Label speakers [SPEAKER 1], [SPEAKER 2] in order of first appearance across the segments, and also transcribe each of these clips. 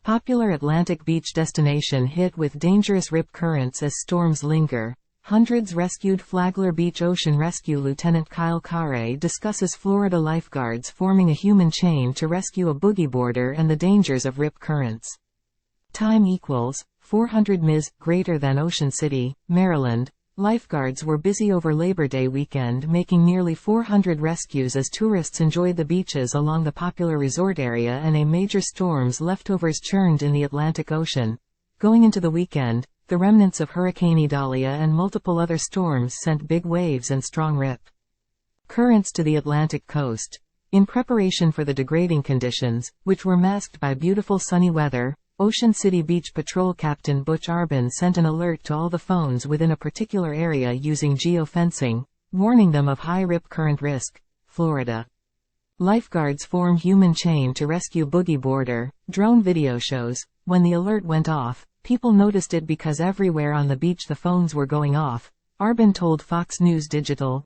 [SPEAKER 1] Popular Atlantic beach destination hit with dangerous rip currents as storms linger. Hundreds rescued. Flagler Beach Ocean Rescue Lieutenant Kyle Carre discusses Florida lifeguards forming a human chain to rescue a boogie boarder and the dangers of rip currents. Time equals 400 ms. Greater than Ocean City, Maryland. Lifeguards were busy over Labor Day weekend making nearly 400 rescues as tourists enjoyed the beaches along the popular resort area and a major storm's leftovers churned in the Atlantic Ocean. Going into the weekend, the remnants of Hurricane Idalia and multiple other storms sent big waves and strong rip currents to the Atlantic coast. In preparation for the degrading conditions, which were masked by beautiful sunny weather, Ocean City Beach Patrol Captain Butch Arbin sent an alert to all the phones within a particular area using geofencing, warning them of high rip current risk. Florida lifeguards form human chain to rescue boogie boarder. Drone video shows, when the alert went off, people noticed it because everywhere on the beach the phones were going off, Arbin told Fox News Digital.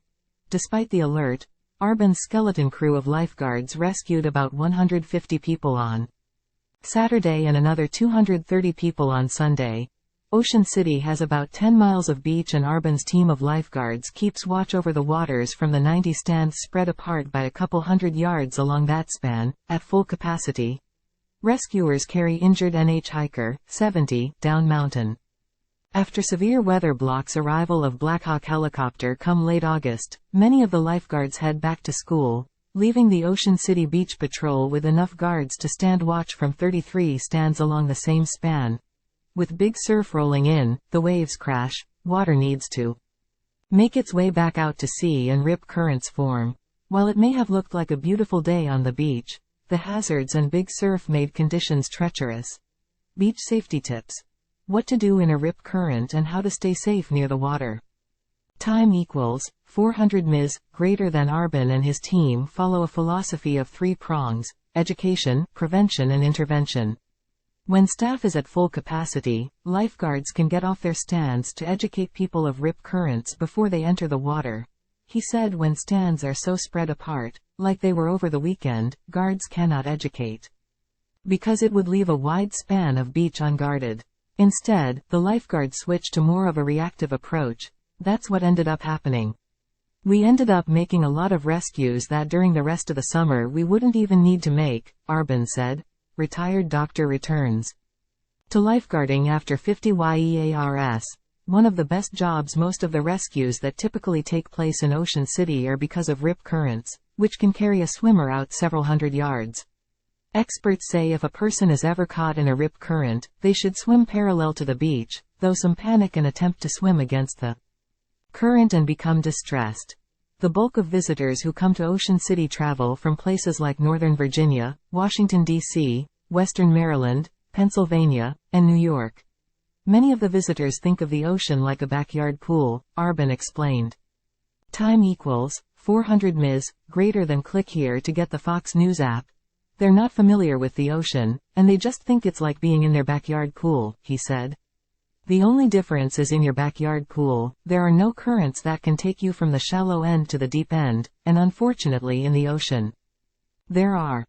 [SPEAKER 1] Despite the alert, Arbin's skeleton crew of lifeguards rescued about 150 people on Saturday and another 230 people on Sunday. Ocean City has about 10 miles of beach and Arbin's team of lifeguards keeps watch over the waters from the 90 stands spread apart by a couple hundred yards along that span, at full capacity. Rescuers carry injured NH hiker, 70, down mountain. After severe weather blocks arrival of Blackhawk helicopter come late August, many of the lifeguards head back to school, leaving the Ocean City Beach Patrol with enough guards to stand watch from 33 stands along the same span. With big surf rolling in, the waves crash, water needs to make its way back out to sea and rip currents form. While it may have looked like a beautiful day on the beach, the hazards and big surf made conditions treacherous. Beach safety tips. What to do in a rip current and how to stay safe near the water. Time equals 400 ms. Greater than Arbin and his team follow a philosophy of 3 prongs: education, prevention and intervention. When staff is at full capacity, lifeguards can get off their stands to educate people of rip currents before they enter the water. He said when stands are so spread apart, like they were over the weekend, guards cannot educate, because it would leave a wide span of beach unguarded. Instead, the lifeguards switched to more of a reactive approach. That's what ended up happening. We ended up making a lot of rescues that during the rest of the summer we wouldn't even need to make, Arbin said. Retired doctor returns to lifeguarding after 50 years. One of the best jobs. Most of the rescues that typically take place in Ocean City are because of rip currents, which can carry a swimmer out several hundred yards. Experts say if a person is ever caught in a rip current, they should swim parallel to the beach, though some panic and attempt to swim against the current and become distressed. The bulk of visitors who come to Ocean City travel from places like Northern Virginia, Washington, D.C., Western Maryland, Pennsylvania, and New York. Many of the visitors think of the ocean like a backyard pool, Arbin explained. Time equals 400 ms. Greater than. Click here to get the Fox News app. They're not familiar with the ocean, and they just think it's like being in their backyard pool, he said. The only difference is in your backyard pool, there are no currents that can take you from the shallow end to the deep end, and unfortunately in the ocean, there are.